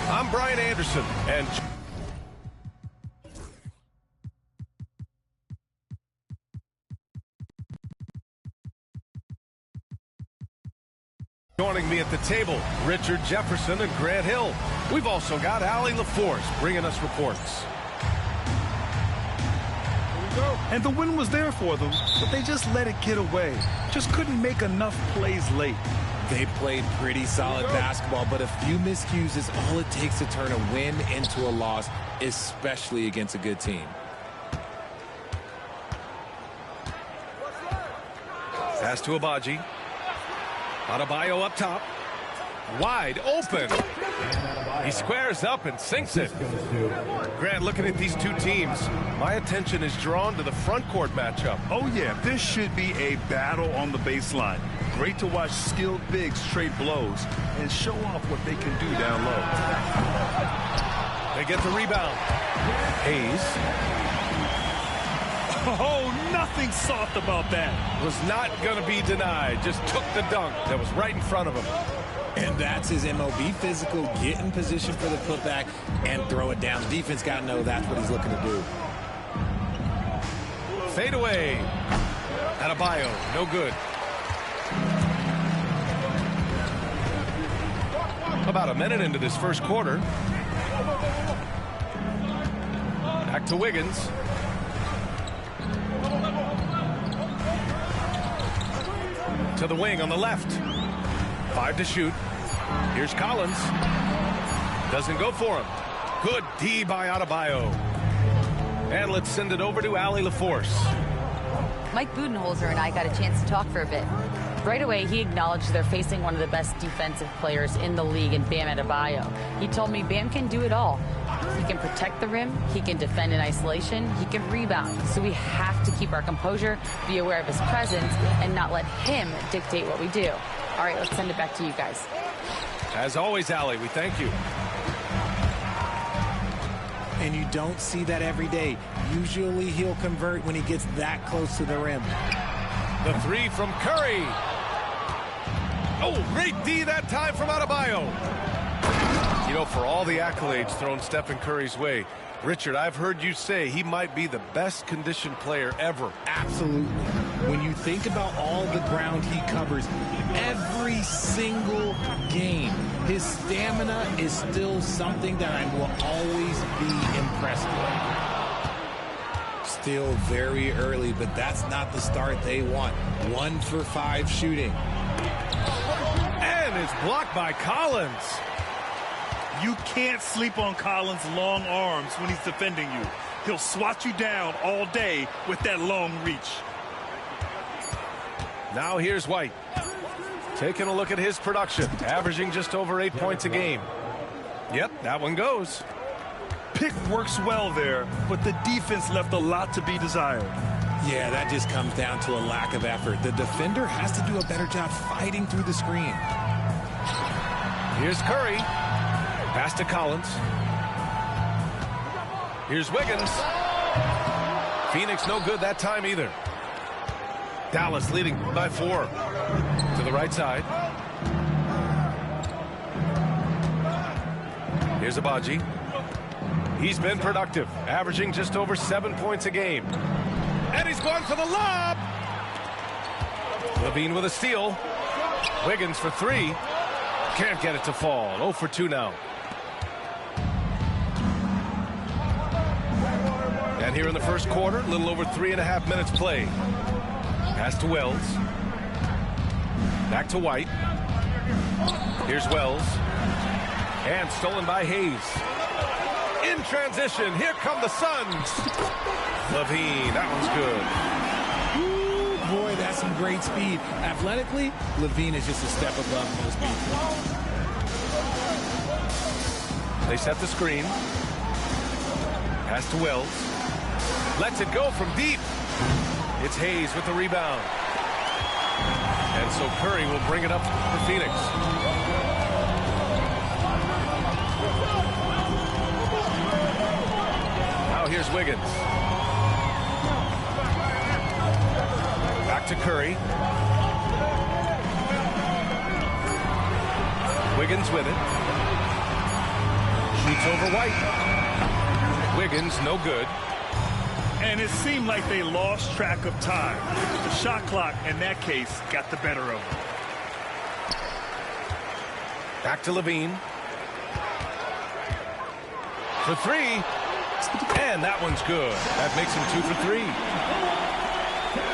I'm Brian Anderson, and joining me at the table, Richard Jefferson and Grant Hill. We've also got Allie LaForce bringing us reports. And the win was there for them, but they just let it get away. Just couldn't make enough plays late. They played pretty solid basketball, but a few miscues is all it takes to turn a win into a loss, especially against a good team. Pass to Abaji. Adebayo up top. Wide open. He squares up and sinks it. Grant, looking at these two teams, my attention is drawn to the front court matchup. Oh, yeah, this should be a battle on the baseline. Great to watch skilled bigs trade blows and show off what they can do down low. They get the rebound. Hayes. Oh, nothing soft about that. Was not going to be denied. Just took the dunk that was right in front of him. And that's his MOB, physical, get in position for the putback and throw it down. The defense got to know that's what he's looking to do. Fade away. Adebayo, no good. About a minute into this first quarter. Back to Wiggins. To the wing on the left. 5 to shoot. Here's Collins. Doesn't go for him. Good D by Adebayo. And let's send it over to Allie LaForce. Mike Budenholzer and I got a chance to talk for a bit. Right away, he acknowledged they're facing one of the best defensive players in the league in Bam Adebayo. He told me Bam can do it all. He can protect the rim, he can defend in isolation, he can rebound. So we have to keep our composure, be aware of his presence, and not let him dictate what we do. All right, let's send it back to you guys. As always, Allie, we thank you. And you don't see that every day. Usually he'll convert when he gets that close to the rim. The three from Curry. Oh, great D that time from Adebayo. You know, for all the accolades thrown Stephen Curry's way, Richard, I've heard you say he might be the best conditioned player ever. Absolutely. When you think about all the ground he covers every single game, his stamina is still something that I will always be impressed with. Still very early, but that's not the start they want. 1 for 5 shooting. And it's blocked by Collins. You can't sleep on Collins' long arms when he's defending you. He'll swat you down all day with that long reach. Now here's White. Taking a look at his production, averaging just over 8 points a game. Yep, that one goes. Pick works well there, but the defense left a lot to be desired. Yeah, that just comes down to a lack of effort. The defender has to do a better job fighting through the screen. Here's Curry. Pass to Collins. Here's Wiggins. Phoenix no good that time either. Dallas leading by 4. To the right side. Here's Abaji. He's been productive, averaging just over 7 points a game. And he's going for the lob. Levine with a steal. Wiggins for 3. Can't get it to fall. 0 for 2 now. And here in the first quarter, a little over 3.5 minutes played. Pass to Wells. Back to White. Here's Wells. And stolen by Hayes. In transition, here come the Suns. Levine, that one's good. Ooh, boy, that's some great speed. Athletically, Levine is just a step above most people. They set the screen. Pass to Wells. Lets it go from deep. It's Hayes with the rebound. And so Curry will bring it up for Phoenix. Now here's Wiggins. Back to Curry. Wiggins with it. Shoots over White. Wiggins no good. And it seemed like they lost track of time. The shot clock, in that case, got the better of them. Back to Levine. For three. And that one's good. That makes him 2 for 3.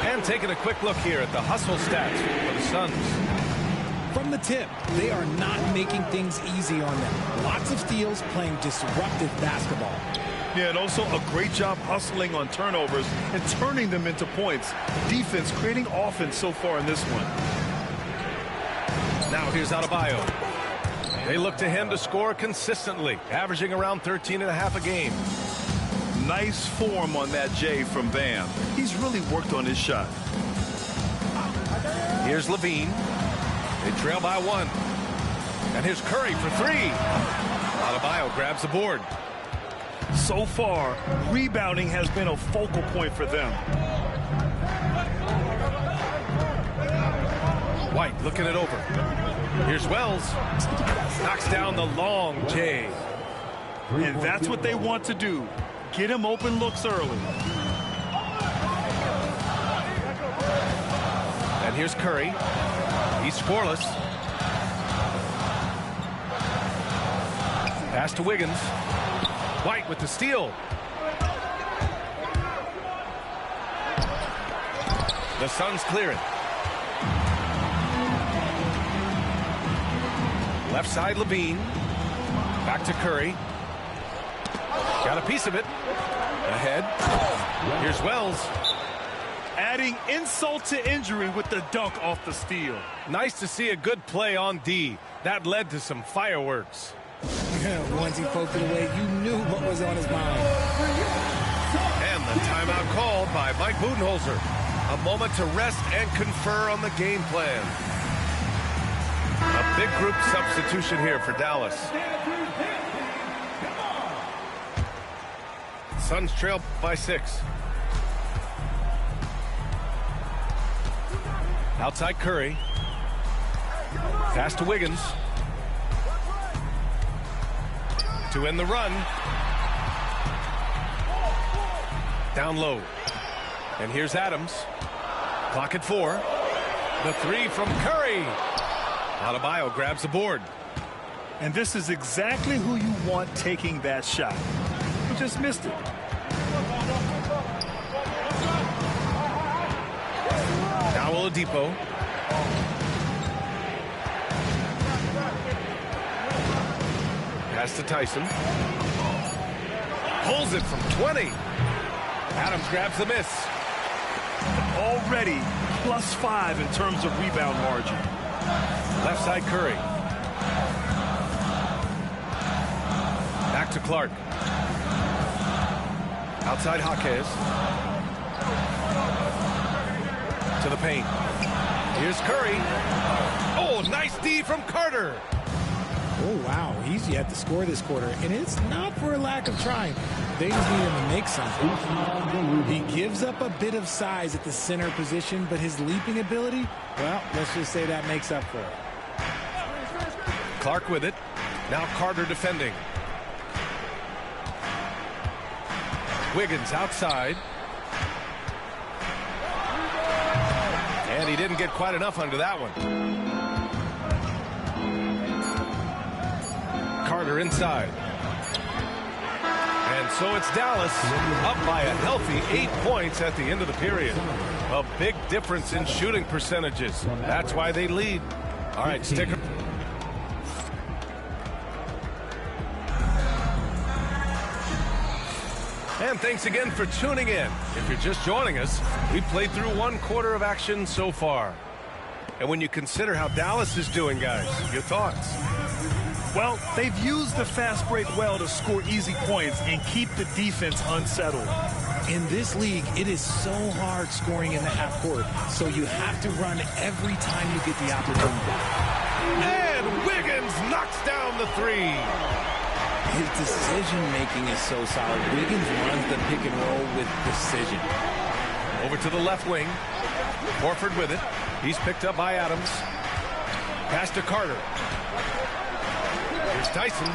And taking a quick look here at the hustle stats for the Suns. From the tip, they are not making things easy on them. Lots of steals, playing disruptive basketball. Yeah, and also a great job hustling on turnovers and turning them into points. Defense creating offense so far in this one. Now here's Adebayo. They look to him to score consistently, averaging around 13.5 a game. Nice form on that J from Bam. He's really worked on his shot. Here's Levine. They trail by 1. And here's Curry for 3. Adebayo grabs the board. So far, rebounding has been a focal point for them. White looking it over. Here's Wells. Knocks down the long J. And that's what they want to do. Get him open looks early. And here's Curry. He's scoreless. Pass to Wiggins. White with the steal. The Suns clear it. Left side Levine. Back to Curry. Got a piece of it. Ahead. Here's Wells. Adding insult to injury with the dunk off the steal. Nice to see a good play on D. That led to some fireworks. Once he poked it away, you knew what was on his mind. And the timeout called by Mike Budenholzer. A moment to rest and confer on the game plan. A big group substitution here for Dallas. Suns trail by 6. Outside Curry. Pass to Wiggins. To end the run. Down low. And here's Adams. Clock at 4. The 3 from Curry. Adebayo grabs the board. And this is exactly who you want taking that shot. He just missed it. Now Oladipo. Pass to Tyson. Pulls it from 20. Adams grabs the miss. Already +5 in terms of rebound margin. Left side Curry. Back to Clark. Outside Jaquez. To the paint. Here's Curry. Oh, nice D from Carter. Oh, wow. He's yet to score this quarter, and it's not for a lack of trying. They just need him to make something. He gives up a bit of size at the center position, but his leaping ability, well, let's just say that makes up for it. Clark with it. Now Carter defending. Wiggins outside. And he didn't get quite enough under that one. Carter inside. And so it's Dallas up by a healthy 8 points at the end of the period. A big difference in shooting percentages. That's why they lead. All right, stick around. And thanks again for tuning in. If you're just joining us, we've played through 1 quarter of action so far. And when you consider how Dallas is doing, guys, your thoughts? Well, they've used the fast break well to score easy points and keep the defense unsettled. In this league, it is so hard scoring in the half court, so you have to run every time you get the opportunity. And Wiggins knocks down the 3. His decision-making is so solid. Wiggins runs the pick and roll with precision. Over to the left wing. Horford with it. He's picked up by Adams. Pass to Carter. Here's Tyson.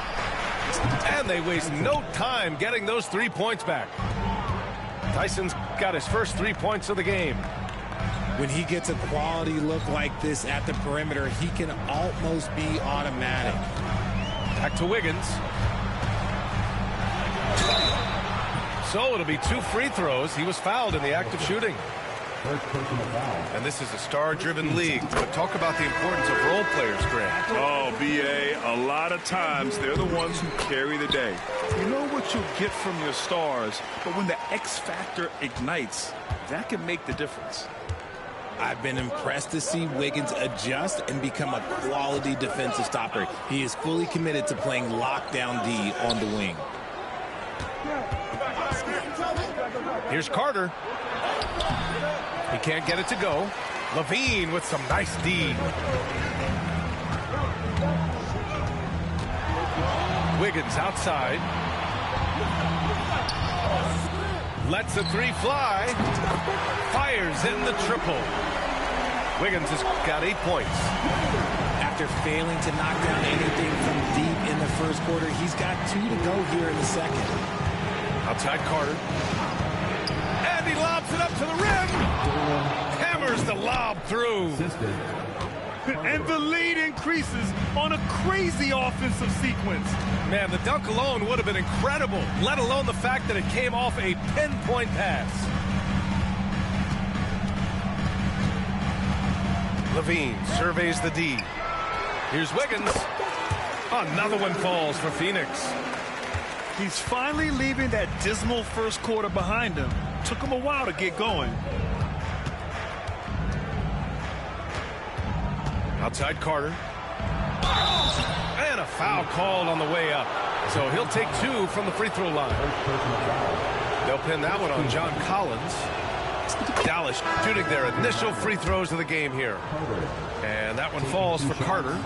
And they waste no time getting those 3 points back. Tyson's got his first 3 points of the game. When he gets a quality look like this at the perimeter, he can almost be automatic. Back to Wiggins. So it'll be 2 free throws. He was fouled in the act of shooting. And this is a star-driven league. But talk about the importance of role players, Grant. Oh, B.A., a lot of times they're the ones who carry the day. You know what you'll get from your stars, but when the X factor ignites, that can make the difference. I've been impressed to see Wiggins adjust and become a quality defensive stopper. He is fully committed to playing lockdown D on the wing. Here's Carter. He can't get it to go. Levine with some nice D. Wiggins outside. Lets the 3 fly. Fires in the triple. Wiggins has got 8 points. After failing to knock down anything from deep in the first quarter, he's got 2 to go here in the second. Outside Carter. And he lobs it up to the rim. Hammers the lob through. And the lead increases on a crazy offensive sequence. Man, the dunk alone would have been incredible, let alone the fact that it came off a pinpoint pass. Levine surveys the D. Here's Wiggins. Another one falls for Phoenix. He's finally leaving that dismal first quarter behind him. Took him a while to get going. Outside Carter. And a foul called on the way up. So he'll take 2 from the free throw line. They'll pin that one on John Collins. Dallas shooting their initial free throws of the game here. And that one falls for Carter.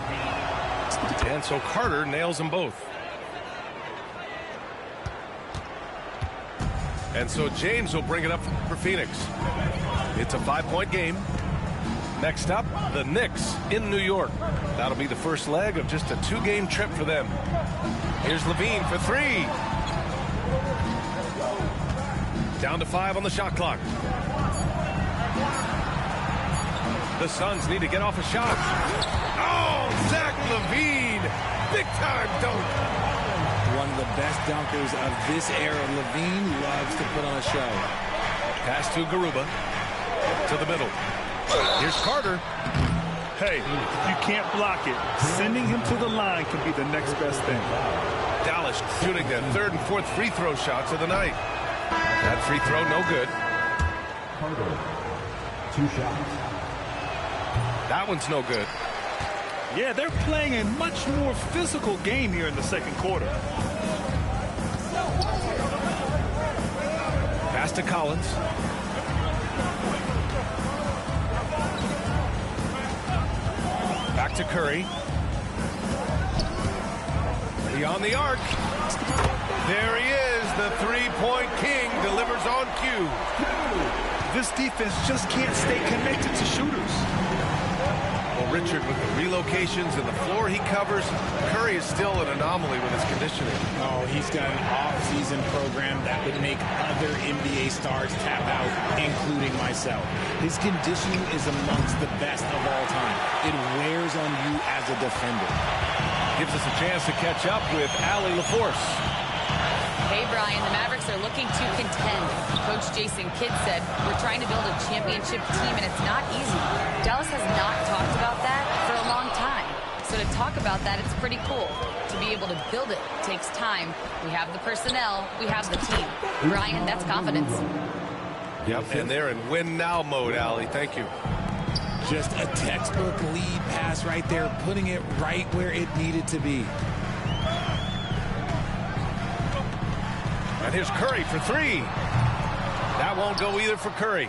And so Carter nails them both. And so James will bring it up for Phoenix. It's a 5-point game. Next up, the Knicks in New York. That'll be the first leg of just a 2-game trip for them. Here's Levine for 3. Down to 5 on the shot clock. The Suns need to get off a shot. Oh, Zach LaVine. Big time dunk. One of the best dunkers of this era. Levine loves to put on a show. Pass to Garuba. To the middle. Here's Carter. Hey, if you can't block it, sending him to the line can be the next best thing. Dallas shooting their 3rd and 4th free throw shots of the night. That free throw no good. Carter, 2 shots. That one's no good. Yeah, they're playing a much more physical game here in the second quarter. Pass to Collins. Back to Curry. Beyond the arc. There he is. The 3-point king delivers on cue. This defense just can't stay connected to shooters. Well, Richard, with the relocations and the floor he covers, Curry is still an anomaly with his conditioning. Oh, he's got an off-season program that would make other NBA stars tap out, including myself. His conditioning is amongst the best of all time. It wears on you as a defender. Gives us a chance to catch up with Allie LaForce. Hey, Brian, the Mavericks are looking to contend. Coach Jason Kidd said, we're trying to build a championship team, and it's not easy. Dallas has not talked about that for a long time. So to talk about that, it's pretty cool. to be able to build it takes time. We have the personnel. We have the team. Brian, that's confidence. Yep, and they're in win-now mode, Allie. Thank you. Just a textbook lead pass right there, putting it right where it needed to be. And here's Curry for three. That won't go either for Curry.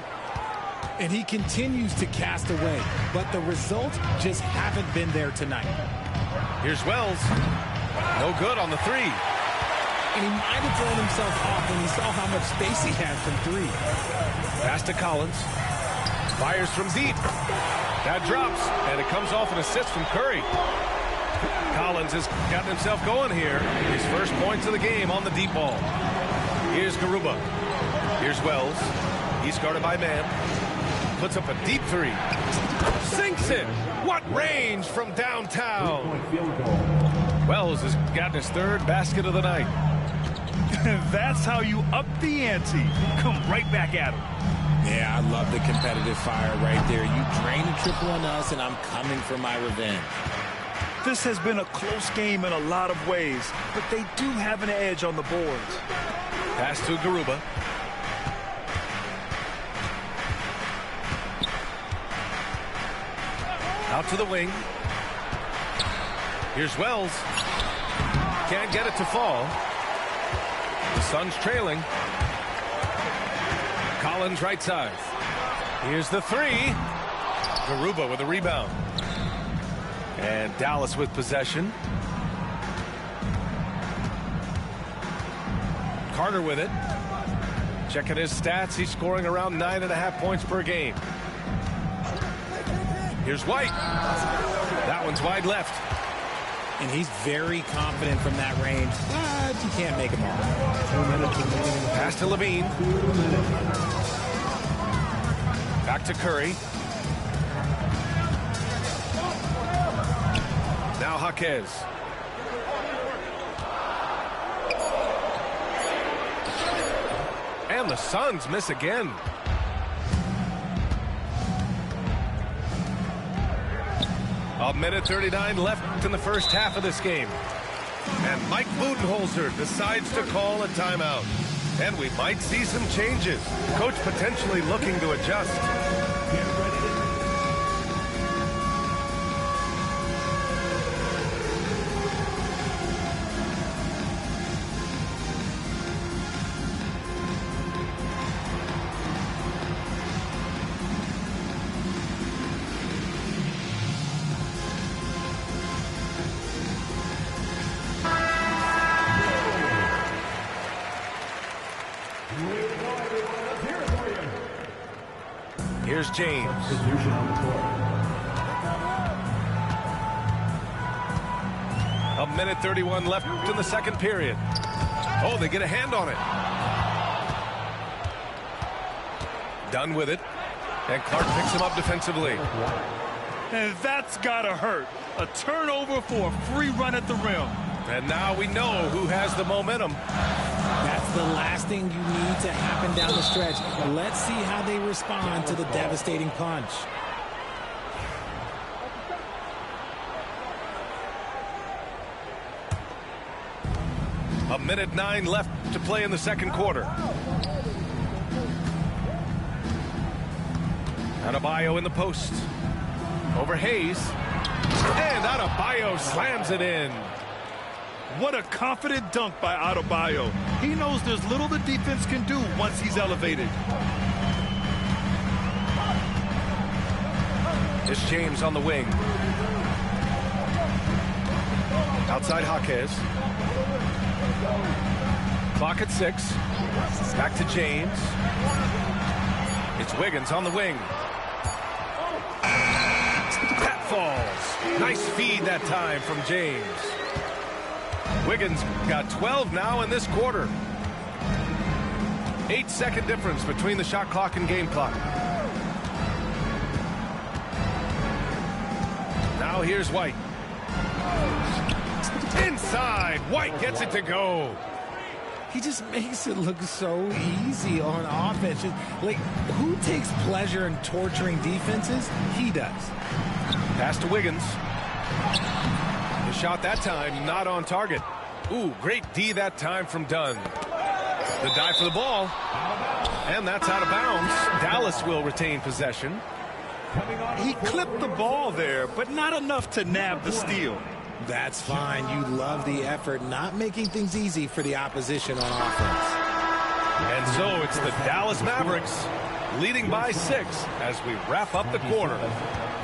And he continues to cast away, but the results just haven't been there tonight. Here's Wells. No good on the three. And he might have thrown himself off when he saw how much space he had from three. Pass to Collins. Fires from deep. That drops, and it comes off an assist from Curry. Collins has gotten himself going here. His first points of the game on the deep ball. Here's Garuba. Here's Wells. He's guarded by Mann. Puts up a deep three. Sinks it. What range from downtown. Wells has gotten his third basket of the night. That's how you up the ante. Come right back at him. Yeah, I love the competitive fire right there. You drain a triple on us, and I'm coming for my revenge. This has been a close game in a lot of ways, but they do have an edge on the boards. Pass to Garuba. Out to the wing. Here's Wells. Can't get it to fall. The Suns trailing. Collins right side. Here's the three. Garuba with a rebound. And Dallas with possession. Carter with it. Checking his stats. He's scoring around 9.5 points per game. Here's White. That one's wide left. And he's very confident from that range, but you can't make him all. Pass to Levine. Back to Curry. Now Jaquez. And the Suns miss again. A minute 39 left in the first half of this game. And Mike Budenholzer decides to call a timeout. And we might see some changes. Coach potentially looking to adjust. Here's James. A minute 31 left in the second period. Oh, they get a hand on it. Done with it. And Clark picks him up defensively. And that's gotta hurt. A turnover for a free run at the rim. And now we know who has the momentum. That's the last thing you need to happen down the stretch. Let's see how they respond to the devastating punch. A minute 9 left to play in the second quarter. Adebayo in the post. Over Hayes. And Adebayo slams it in. What a confident dunk by Adebayo. He knows there's little the defense can do once he's elevated. It's James on the wing. Outside Jaquez. Clock at 6. Back to James. It's Wiggins on the wing. That falls. Nice feed that time from James. Wiggins got 12 now in this quarter. 8-second difference between the shot clock and game clock. Now here's White. Inside. White gets it to go. He just makes it look so easy on offense. Just, like, who takes pleasure in torturing defenses? He does. Pass to Wiggins. The shot that time not on target. Ooh, great D that time from Dunn. The dive for the ball. And that's out of bounds. Dallas will retain possession. He clipped the ball there, but not enough to nab the steal. That's fine. You love the effort, not making things easy for the opposition on offense. And so it's the Dallas Mavericks leading by 6 as we wrap up the quarter.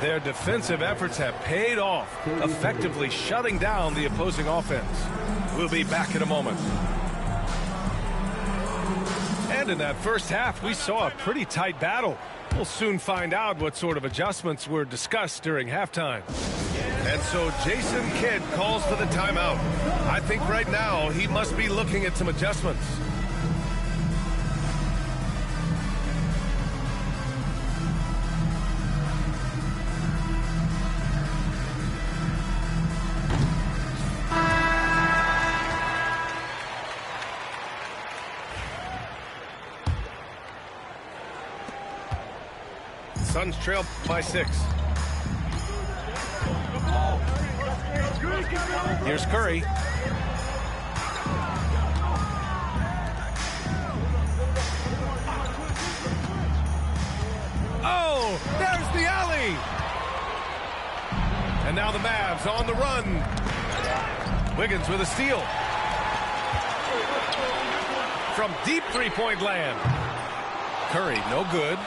Their defensive efforts have paid off, effectively shutting down the opposing offense. We'll be back in a moment. And in that first half, we saw a pretty tight battle. We'll soon find out what sort of adjustments were discussed during halftime. And so Jason Kidd calls for the timeout. I think right now he must be looking at some adjustments. Suns trail by 6. Here's Curry. Oh, there's the alley. And now the Mavs on the run. Wiggins with a steal. From deep three-point land. Curry, no good.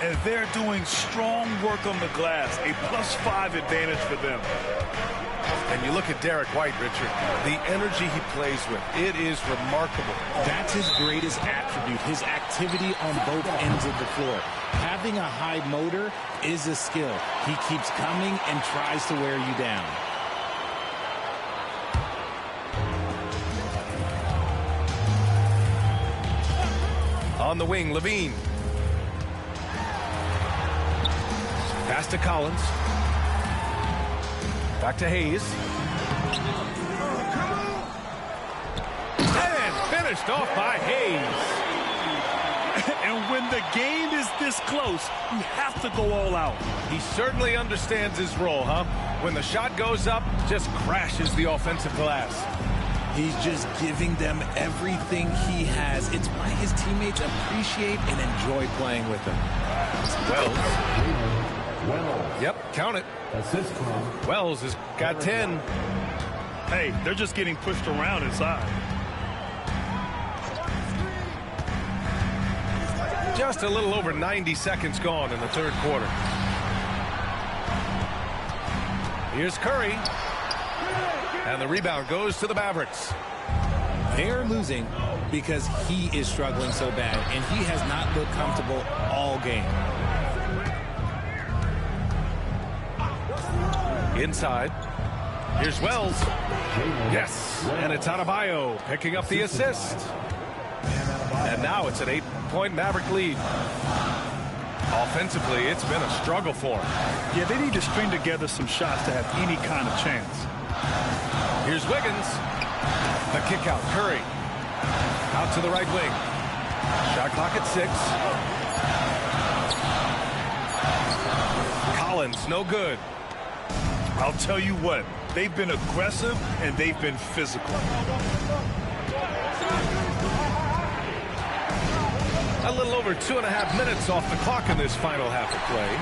And they're doing strong work on the glass. A +5 advantage for them. And you look at Derek White, Richard, the energy he plays with, it is remarkable. That's his greatest attribute, his activity on both ends of the floor. Having a high motor is a skill. He keeps coming and tries to wear you down. On the wing, Levine. Pass to Collins. Back to Hayes. And finished off by Hayes. And when the game is this close, you have to go all out. He certainly understands his role, huh? When the shot goes up, just crashes the offensive glass. He's just giving them everything he has. It's why his teammates appreciate and enjoy playing with him. Wells. Yep, count it. Assist from Wells has got 10. Hey, they're just getting pushed around inside. Just a little over 90 seconds gone in the third quarter. Here's Curry. And the rebound goes to the Mavericks. They're losing because he is struggling so bad, and he has not looked comfortable all game. Inside. Here's Wells. Yes. And it's Adebayo picking up the assist. And now it's an 8-point Maverick lead. Offensively, it's been a struggle for him. Yeah, they need to string together some shots to have any kind of chance. Here's Wiggins. The kick out. Curry. Out to the right wing. Shot clock at 6. Collins, no good. I'll tell you what, they've been aggressive and they've been physical. A little over 2.5 minutes off the clock in this final half of play.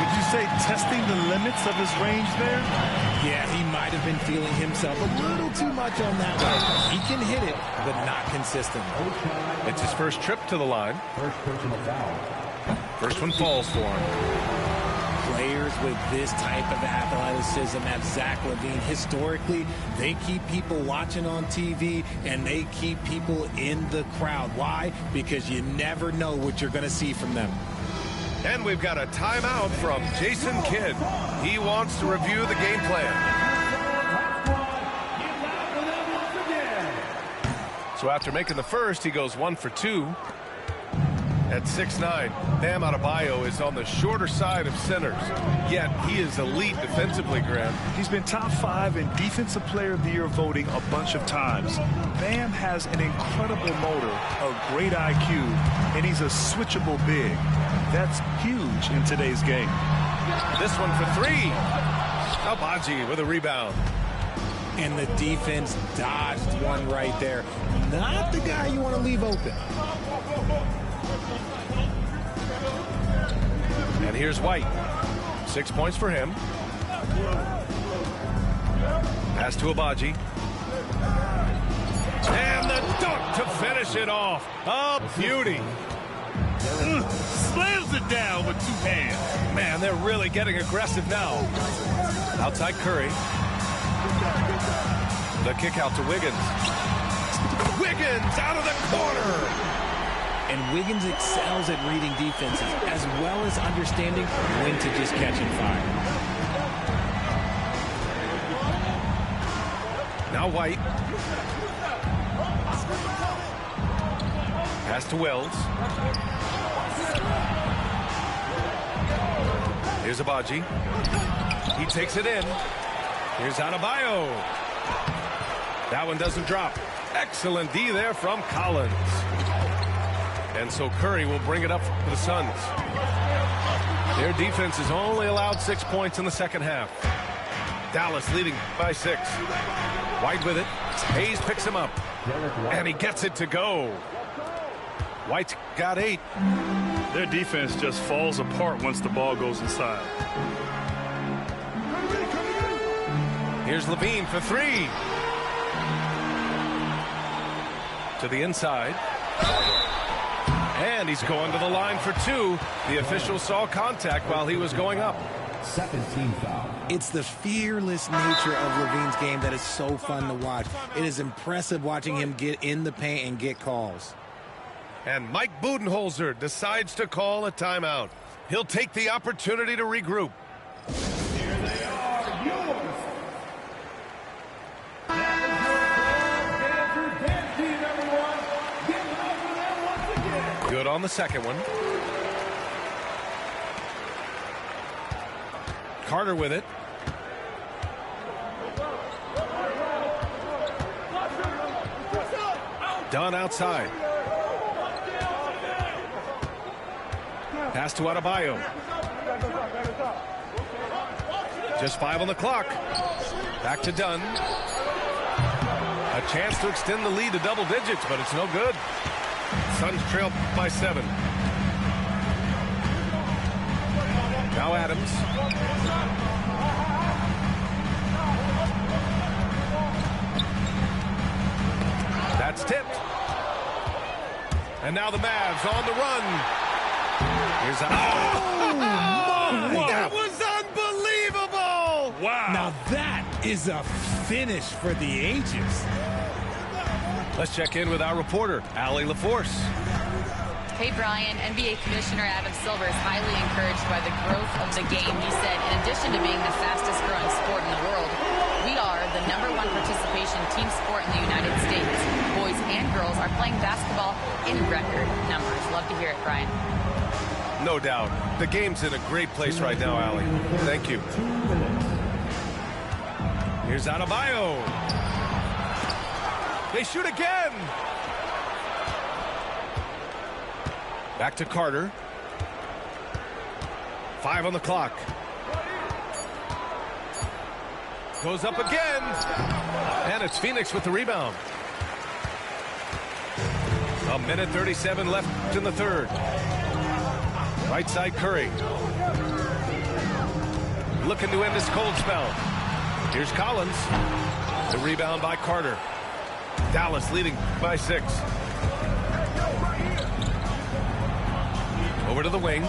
Would you say testing the limits of his range there? Yeah, he might have been feeling himself a little too much on that one. He can hit it, but not consistently. It's his first trip to the line. first personal foul. First one falls for him. Players with this type of athleticism at Zach LaVine, historically, they keep people watching on TV and they keep people in the crowd. Why? Because you never know what you're going to see from them. And we've got a timeout from Jason Kidd. He wants to review the game plan. So after making the first, he goes 1 for 2. At 6'9", Bam Adebayo is on the shorter side of centers, yet he is elite defensively, Graham. He's been top 5 in Defensive Player of the Year voting a bunch of times. Bam has an incredible motor, a great IQ, and he's a switchable big. That's huge in today's game. This one for 3. Abaji with a rebound. And the defense dodged one right there. Not the guy you want to leave open. And here's White. 6 points for him. Pass to Abaji. And the dunk to finish it off. A beauty. Slams it down with 2 hands. Man, they're really getting aggressive now. Outside Curry. The kick out to Wiggins. Wiggins out of the corner. And Wiggins excels at reading defenses as well as understanding when to just catch and fire. Now White. Pass to Wells. Here's Abaji. He takes it in. Here's Adebayo. That one doesn't drop. Excellent D there from Collins. And so Curry will bring it up for the Suns. Their defense has only allowed 6 points in the second half. Dallas leading by 6. White with it. Hayes picks him up. And he gets it to go. White's got 8. Their defense just falls apart once the ball goes inside. Here's Levine for 3. To the inside. And he's going to the line for 2. The official saw contact while he was going up. Second team foul. It's the fearless nature of Levine's game that is so fun to watch. It is impressive watching him get in the paint and get calls. And Mike Budenholzer decides to call a timeout. He'll take the opportunity to regroup. Here they are, yours. Good on the second one. Carter with it. Dunn outside. Pass to Adebayo. Just 5 on the clock. Back to Dunn. A chance to extend the lead to double digits, but it's no good. Suns trail by 7. Now Adams. That's tipped. And now the Mavs on the run. Here's a... Oh, that was unbelievable! Wow. Now that is a finish for the ages. Let's check in with our reporter, Allie LaForce. Hey, Brian, NBA Commissioner Adam Silver is highly encouraged by the growth of the game. He said, in addition to being the fastest growing sport in the world, we are the #1 participation team sport in the United States. Boys and girls are playing basketball in record numbers. Love to hear it, Brian. No doubt. The game's in a great place right now, Allie. Thank you. Here's Adebayo. They shoot again. Back to Carter. 5 on the clock. Goes up again. And it's Phoenix with the rebound. 1:37 left in the third. Right side Curry. Looking to end this cold spell. Here's Collins. The rebound by Carter. Dallas leading by 6. Over to the wing.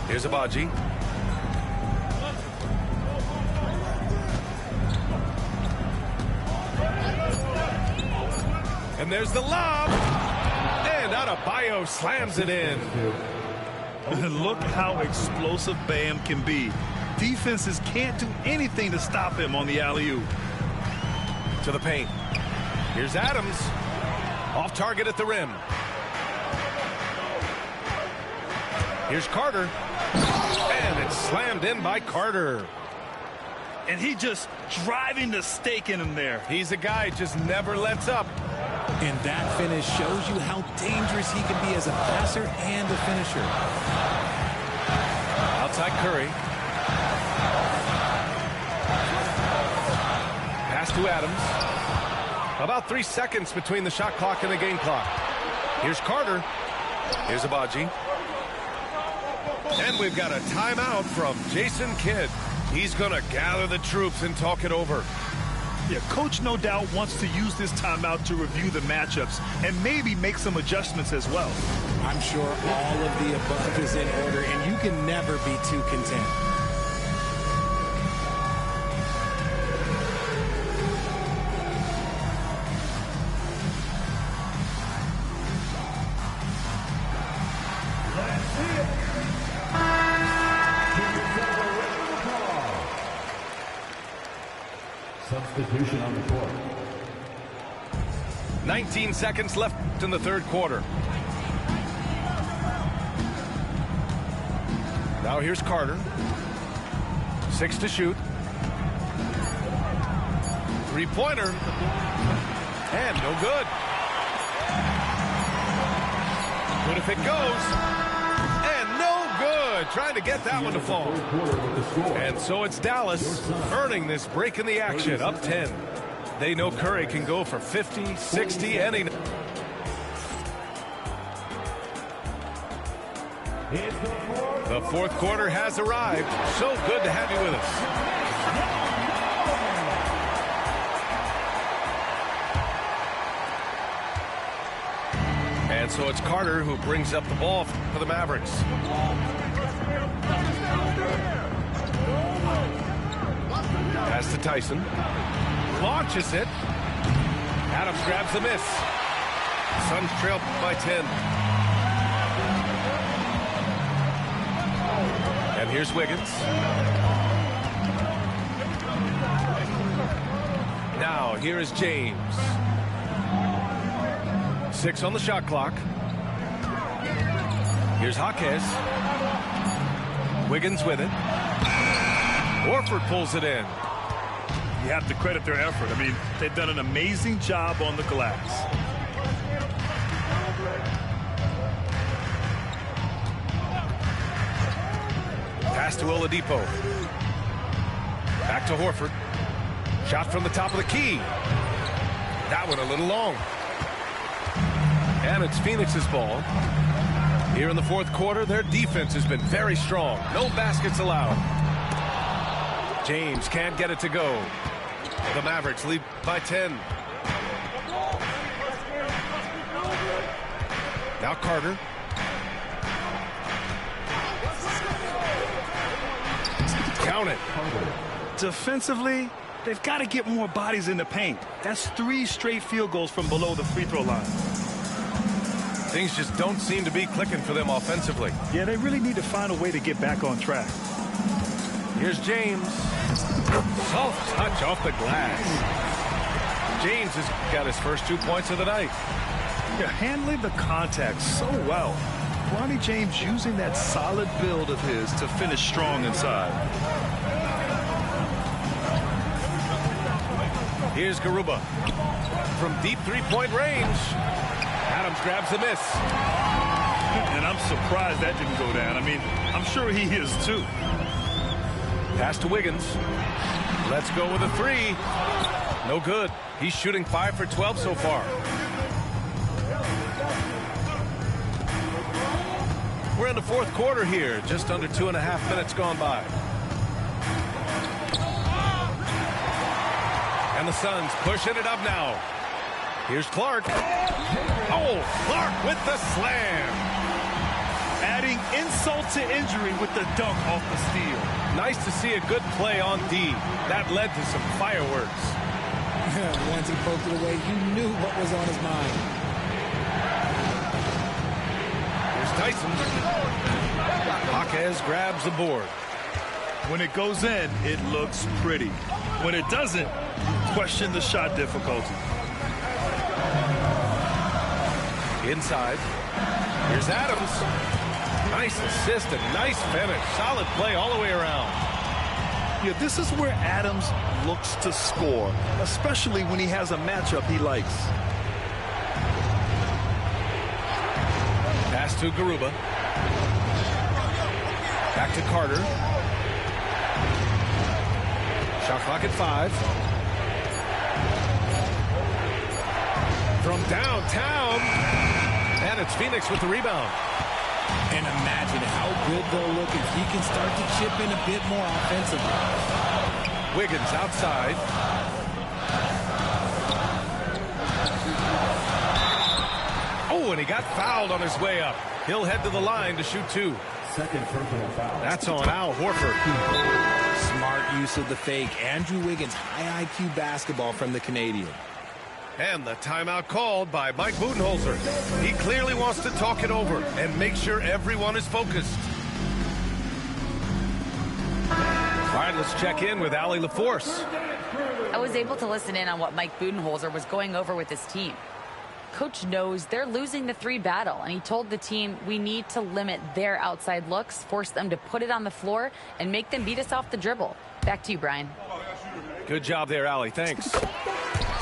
Here's Abaji. And there's the lob. And Adebayo slams it in. Look how explosive Bam can be. Defenses can't do anything to stop him on the alley-oop. To the paint. Here's Adams. Off target at the rim. Here's Carter. And it's slammed in by Carter. And he just driving the stake in him there. He's a guy just never lets up. And that finish shows you how dangerous he can be as a passer and a finisher. Outside Curry. Pass to Adams. About 3 seconds between the shot clock and the game clock. Here's Carter. Here's Abaji. And we've got a timeout from Jason Kidd. He's going to gather the troops and talk it over. Yeah, coach no doubt wants to use this timeout to review the matchups and maybe make some adjustments as well. I'm sure all of the above is in order, and you can never be too content. Substitution on the court. 19 seconds left in the third quarter. Now here's Carter. 6 to shoot. Three-pointer. And no good. What if it goes? And no good. Trying to get that one to fall. And so it's Dallas earning this break in the action, up 10. They know Curry can go for 50, 60, any. The fourth quarter has arrived. So good to have you with us. And so it's Carter who brings up the ball for the Mavericks. Pass to Tyson. Launches it. Adams grabs the miss. Suns trail by 10. And here's Wiggins. Now here is James. 6 on the shot clock. Here's Jaquez. Wiggins with it. Horford pulls it in. You have to credit their effort. I mean, they've done an amazing job on the glass. Pass to Oladipo. Back to Horford. Shot from the top of the key. That one a little long. And it's Phoenix's ball. Here in the fourth quarter, their defense has been very strong. No baskets allowed. James can't get it to go. The Mavericks lead by 10. Now Carter. Count it. Defensively, they've got to get more bodies in the paint. That's 3 straight field goals from below the free throw line. Things just don't seem to be clicking for them offensively. Yeah, they really need to find a way to get back on track. Here's James. Soft touch off the glass. James has got his first 2 points of the night. Yeah, handling the contact so well. Bronny James using that solid build of his to finish strong inside. Here's Garuba. From deep three-point range. Adams grabs the miss. And I'm surprised that didn't go down. I mean, I'm sure he is too. Pass to Wiggins. Let's go with a 3. No good. He's shooting 5 for 12 so far. We're in the fourth quarter here. Just under 2.5 minutes gone by. And the Suns pushing it up now. Here's Clark. Oh, Clark with the slam. Adding insult to injury with the dunk off the steal. Nice to see a good play on D. That led to some fireworks. Once he poked it away, you knew what was on his mind. Here's Tyson. Jaquez grabs the board. When it goes in, it looks pretty. When it doesn't, question the shot difficulty. Inside. Here's Adams. Nice assist and nice finish. Solid play all the way around. Yeah, this is where Adams looks to score, especially when he has a matchup he likes. Pass to Garuba. Back to Carter. Shot clock at 5. From downtown. And it's Phoenix with the rebound. And imagine how good they'll look if he can start to chip in a bit more offensively. Wiggins outside. Oh, and he got fouled on his way up. He'll head to the line to shoot 2. Second personal foul. That's on Al Horford. Smart use of the fake. Andrew Wiggins, high IQ basketball from the Canadian. And the timeout called by Mike Budenholzer. He clearly wants to talk it over and make sure everyone is focused. All right, let's check in with Allie LaForce. I was able to listen in on what Mike Budenholzer was going over with his team. Coach knows they're losing the 3 battle, and he told the team we need to limit their outside looks, force them to put it on the floor, and make them beat us off the dribble. Back to you, Brian. Good job there, Allie. Thanks.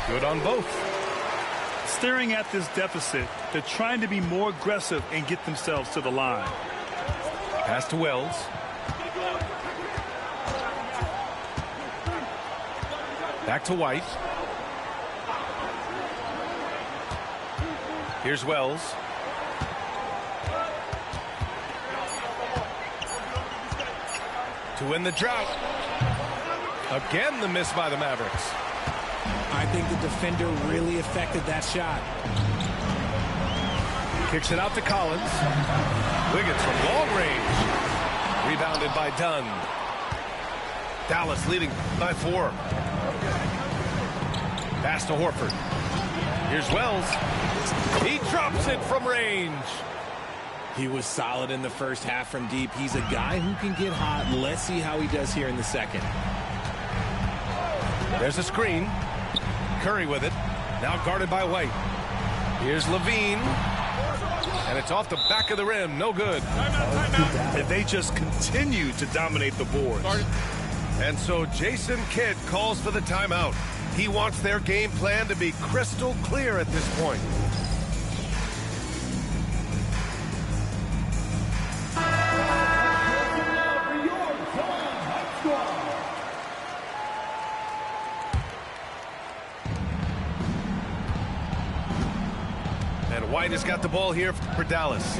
Good on both. Staring at this deficit, they're trying to be more aggressive and get themselves to the line. Pass to Wells. Back to White. Here's Wells. To win the drought. Again, the miss by the Mavericks. I think the defender really affected that shot. Kicks it out to Collins. Wiggins from long range. Rebounded by Dunn. Dallas leading by 4. Pass to Horford. Here's Wells. He drops it from range. He was solid in the first half from deep. He's a guy who can get hot. Let's see how he does here in the second. There's a screen. Curry with it. Now guarded by White. Here's Levine. And it's off the back of the rim. No good. And they just continue to dominate the boards. And so Jason Kidd calls for the timeout. He wants their game plan to be crystal clear at this point. And White has got the ball here for Dallas.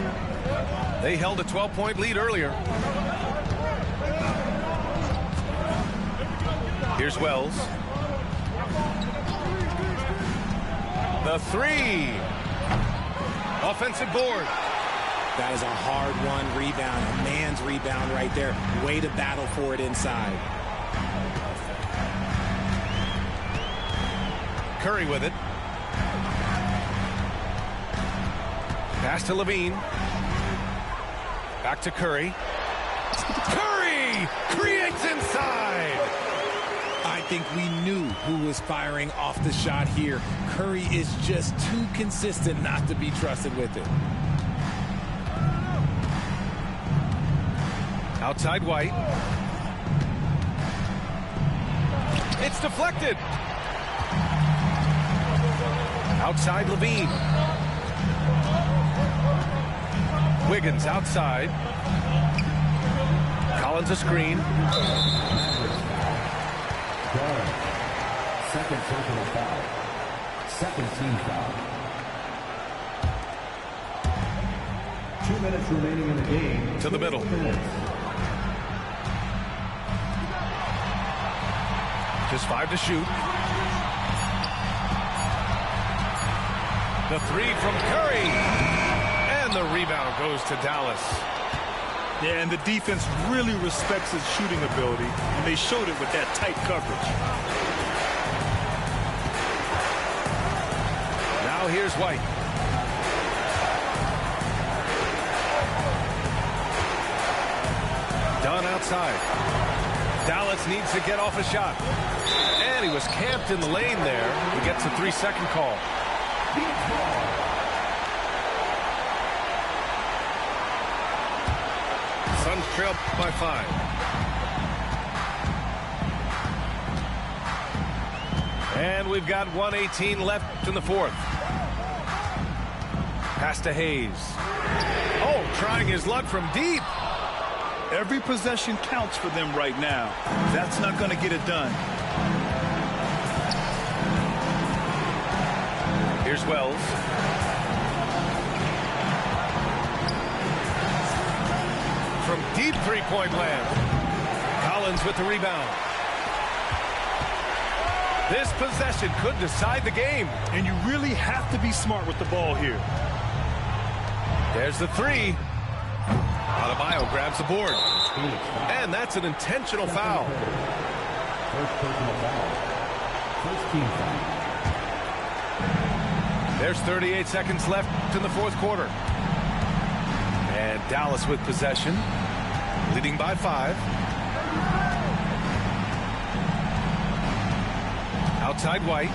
They held a 12-point lead earlier. Here's Wells. The 3. Offensive board. That is a hard-won rebound, a man's rebound right there. Way to battle for it inside. Curry with it. Pass to Levine. Back to Curry. Curry creates inside. I think we knew who was firing off the shot here. Curry is just too consistent not to be trusted with it. Outside White. It's deflected. Outside Levine. Wiggins outside. Collins a screen. Second personal foul. Second team foul. 2 minutes remaining in the game. To the middle. Just 5 to shoot. The 3 from Curry. And the rebound goes to Dallas. Yeah, and the defense really respects his shooting ability, and they showed it with that tight coverage. Now here's White. Dunn outside. Dallas needs to get off a shot. And he was camped in the lane there. He gets a 3-second call. Suns trail by 5. And we've got 1:18 left in the 4th. Pass to Hayes. Oh, trying his luck from deep. Every possession counts for them right now. That's not going to get it done. Here's Wells. From deep three-point land. Collins with the rebound. This possession could decide the game. And you really have to be smart with the ball here. There's the three. Adebayo grabs the board. And that's an intentional foul. First personal foul. First team foul. There's 38 seconds left in the fourth quarter. And Dallas with possession, leading by 5. Outside White.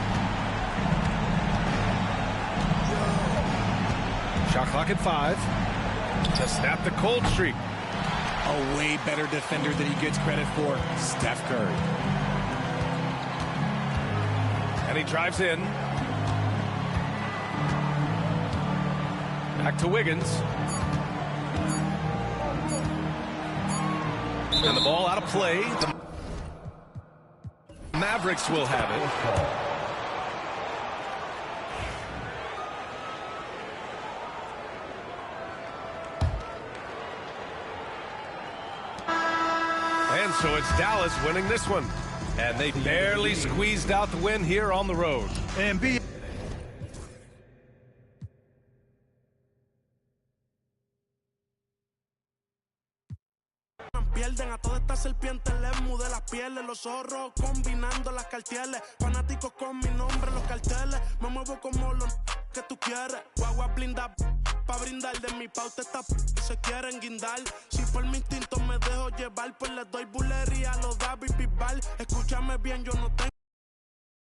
Shot clock at 5. To snap the cold streak. A way better defender than he gets credit for, Steph Curry. And he drives in. Back to Wiggins. And the ball out of play. The Mavericks will have it. And so it's Dallas winning this one. And they barely squeezed out the win here on the road. And B. Pierden a todas estas serpientes, les mudé las pieles, los zorros combinando las cartieles, fanáticos con mi nombre en los carteles, me muevo como los que tú quieres, guagua blinda pa' brindar, de mi pauta esta se quieren guindar, si por mi instinto me dejo llevar, pues les doy bulería a los David Bisbal, escúchame bien, yo no tengo